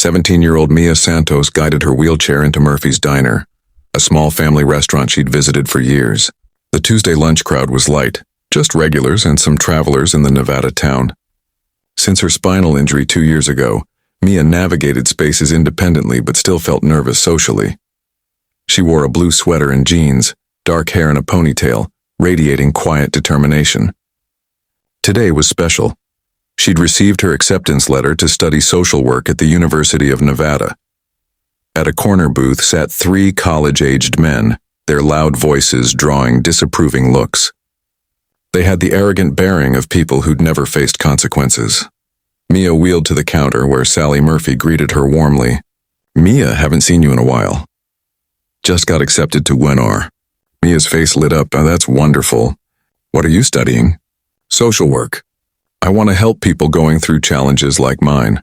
17-year-old Mia Santos guided her wheelchair into Murphy's Diner, a small family restaurant she'd visited for years. The Tuesday lunch crowd was light, just regulars and some travelers in the Nevada town. Since her spinal injury 2 years ago, Mia navigated spaces independently but still felt nervous socially. She wore a blue sweater and jeans, dark hair in a ponytail, radiating quiet determination. Today was special. She'd received her acceptance letter to study social work at the University of Nevada. At a corner booth sat 3 college-aged men, their loud voices drawing disapproving looks. They had the arrogant bearing of people who'd never faced consequences. Mia wheeled to the counter where Sally Murphy greeted her warmly. "Mia, haven't seen you in a while." "Just got accepted to Wenar." Mia's face lit up. "Oh, that's wonderful. What are you studying?" "Social work. I want to help people going through challenges like mine."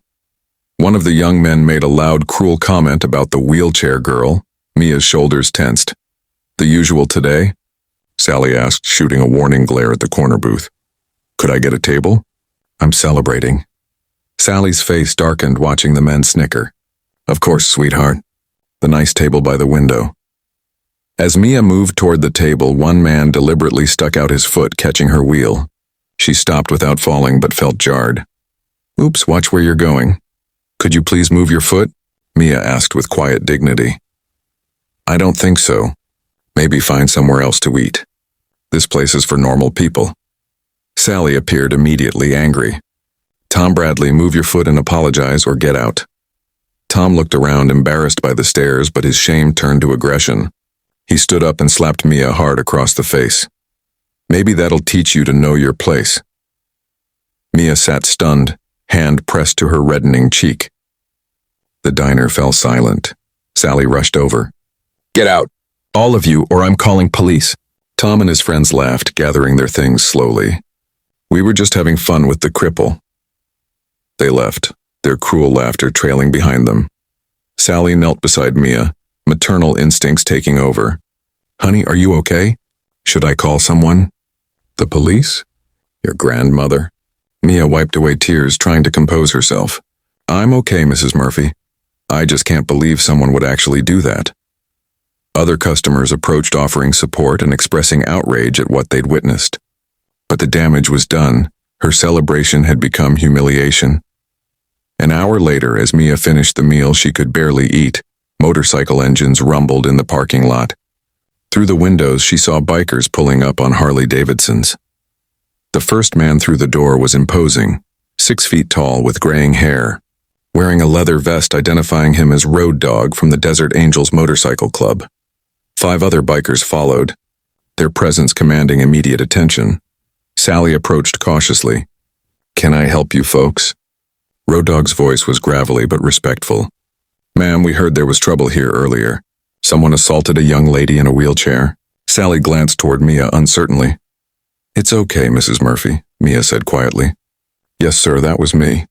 One of the young men made a loud, cruel comment about the wheelchair girl. Mia's shoulders tensed. "The usual today?" Sally asked, shooting a warning glare at the corner booth. "Could I get a table?" "I'm celebrating." Sally's face darkened watching the men snicker. "Of course, sweetheart." The nice table by the window. As Mia moved toward the table, one man deliberately stuck out his foot, catching her wheel. She stopped without falling but felt jarred. "Oops, watch where you're going." "Could you please move your foot?" Mia asked with quiet dignity. "I don't think so. Maybe find somewhere else to eat. This place is for normal people." Sally appeared immediately angry. "Tom Bradley, move your foot and apologize or get out." Tom looked around, embarrassed by the stares, but his shame turned to aggression. He stood up and slapped Mia hard across the face. "Maybe that'll teach you to know your place." Mia sat stunned, hand pressed to her reddening cheek. The diner fell silent. Sally rushed over. "Get out, all of you, or I'm calling police." Tom and his friends laughed, gathering their things slowly. "We were just having fun with the cripple." They left, their cruel laughter trailing behind them. Sally knelt beside Mia, maternal instincts taking over. "Honey, are you okay? Should I call someone?" "The police? Your grandmother?" Mia wiped away tears, trying to compose herself. "I'm okay, Mrs. Murphy. I just can't believe someone would actually do that." Other customers approached, offering support and expressing outrage at what they'd witnessed. But the damage was done. Her celebration had become humiliation. An hour later, as Mia finished the meal she could barely eat, motorcycle engines rumbled in the parking lot. Through the windows, she saw bikers pulling up on Harley-Davidsons. The first man through the door was imposing, 6 feet tall with graying hair, wearing a leather vest identifying him as Road Dogg from the Desert Angels Motorcycle Club. 5 other bikers followed, their presence commanding immediate attention. Sally approached cautiously. "Can I help you folks?" Road Dogg's voice was gravelly but respectful. "Ma'am, we heard there was trouble here earlier. Someone assaulted a young lady in a wheelchair." Sally glanced toward Mia uncertainly. "It's okay, Mrs. Murphy," Mia said quietly. "Yes, sir, that was me."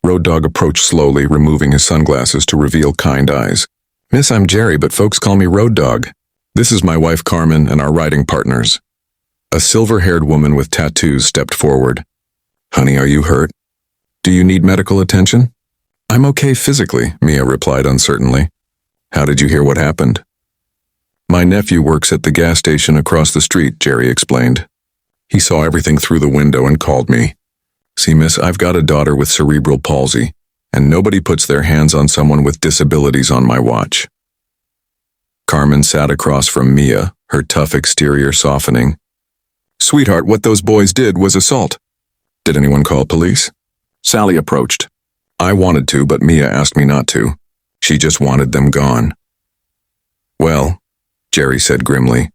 Road Dogg approached slowly, removing his sunglasses to reveal kind eyes. "Miss, I'm Jerry, but folks call me Road Dogg. This is my wife Carmen and our riding partners." A silver-haired woman with tattoos stepped forward. "Honey, are you hurt? Do you need medical attention?" "I'm okay physically," Mia replied uncertainly. "How did you hear what happened?" "My nephew works at the gas station across the street," Jerry explained. "He saw everything through the window and called me. See, miss, I've got a daughter with cerebral palsy, and nobody puts their hands on someone with disabilities on my watch." Carmen sat across from Mia, her tough exterior softening. "Sweetheart, what those boys did was assault." "Did anyone call police?" Sally approached. "I wanted to, but Mia asked me not to. She just wanted them gone." "Well," Jerry said grimly,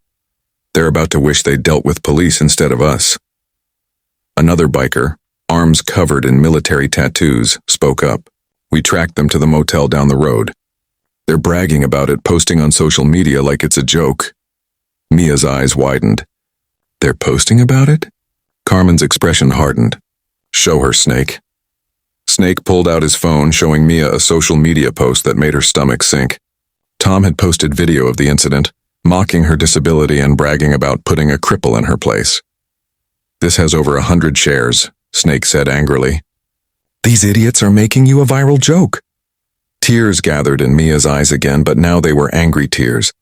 "they're about to wish they dealt with police instead of us." Another biker, arms covered in military tattoos, spoke up. "We tracked them to the motel down the road. They're bragging about it, posting on social media like it's a joke." Mia's eyes widened. "They're posting about it?" Carmen's expression hardened. "Show her, Snake." Snake pulled out his phone, showing Mia a social media post that made her stomach sink. Tom had posted video of the incident, mocking her disability and bragging about putting a cripple in her place. "This has over 100 shares," Snake said angrily. "These idiots are making you a viral joke." Tears gathered in Mia's eyes again, but now they were angry tears.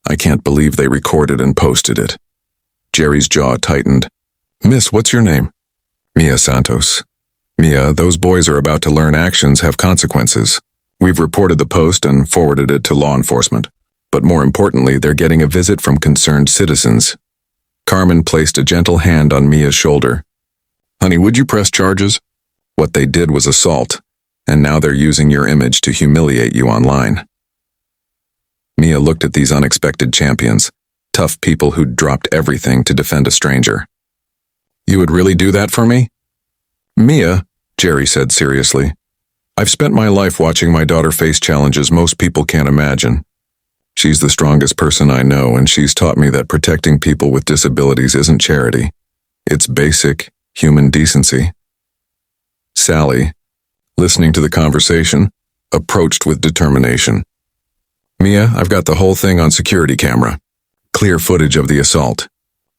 I can't believe they recorded and posted it. Jerry's jaw tightened. Miss, what's your name? Mia Santos. Mia, those boys are about to learn actions have consequences. We've reported the post and forwarded it to law enforcement. But more importantly, they're getting a visit from concerned citizens. Carmen placed a gentle hand on Mia's shoulder. Honey, would you press charges? What they did was assault, and now they're using your image to humiliate you online. Mia looked at these unexpected champions, tough people who'd dropped everything to defend a stranger. You would really do that for me? Mia, Jerry said seriously, I've spent my life watching my daughter face challenges most people can't imagine. She's the strongest person I know, and she's taught me that protecting people with disabilities isn't charity. It's basic human decency. Sally, listening to the conversation, approached with determination. Mia, I've got the whole thing on security camera. Clear footage of the assault.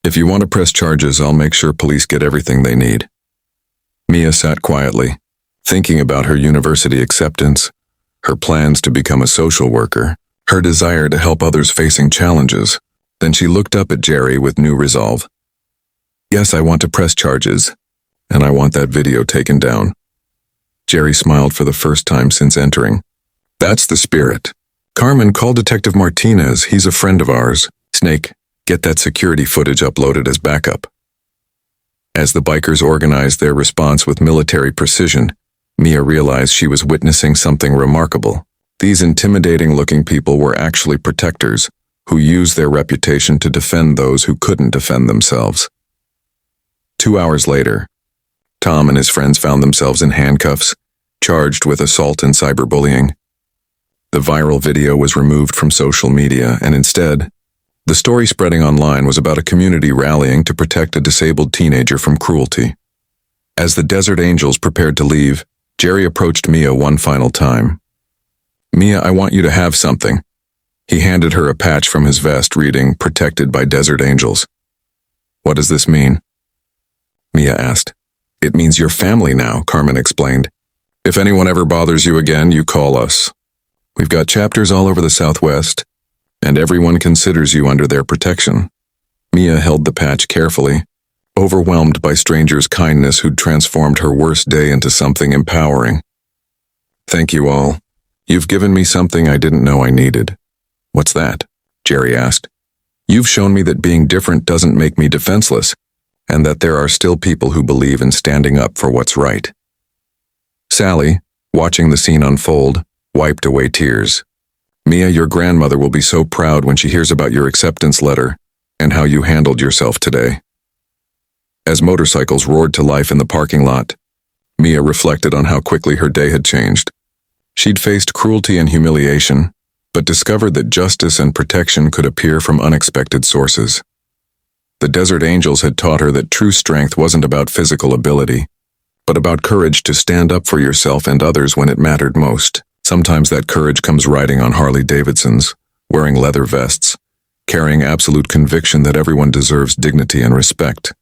If you want to press charges, I'll make sure police get everything they need. Mia sat quietly, thinking about her university acceptance, her plans to become a social worker, her desire to help others facing challenges. Then she looked up at Jerry with new resolve. Yes, I want to press charges, and I want that video taken down. Jerry smiled for the first time since entering. That's the spirit. Carmen, call Detective Martinez. He's a friend of ours. Snake, get that security footage uploaded as backup. As the bikers organized their response with military precision, Mia realized she was witnessing something remarkable. These intimidating-looking people were actually protectors who used their reputation to defend those who couldn't defend themselves. 2 hours later, Tom and his friends found themselves in handcuffs, charged with assault and cyberbullying. The viral video was removed from social media, and instead, the story spreading online was about a community rallying to protect a disabled teenager from cruelty. As the Desert Angels prepared to leave, Jerry approached Mia one final time. Mia, I want you to have something. He handed her a patch from his vest reading, Protected by Desert Angels. What does this mean? Mia asked. It means you're family now, Carmen explained. If anyone ever bothers you again, you call us. We've got chapters all over the Southwest, and everyone considers you under their protection. Mia held the patch carefully, overwhelmed by strangers' kindness who'd transformed her worst day into something empowering. Thank you all. You've given me something I didn't know I needed. What's that? Jerry asked. You've shown me that being different doesn't make me defenseless, and that there are still people who believe in standing up for what's right. Sally, watching the scene unfold, wiped away tears. Mia, your grandmother will be so proud when she hears about your acceptance letter and how you handled yourself today. As motorcycles roared to life in the parking lot, Mia reflected on how quickly her day had changed. She'd faced cruelty and humiliation, but discovered that justice and protection could appear from unexpected sources. The Desert Angels had taught her that true strength wasn't about physical ability, but about courage to stand up for yourself and others when it mattered most. Sometimes that courage comes riding on Harley Davidsons, wearing leather vests, carrying absolute conviction that everyone deserves dignity and respect.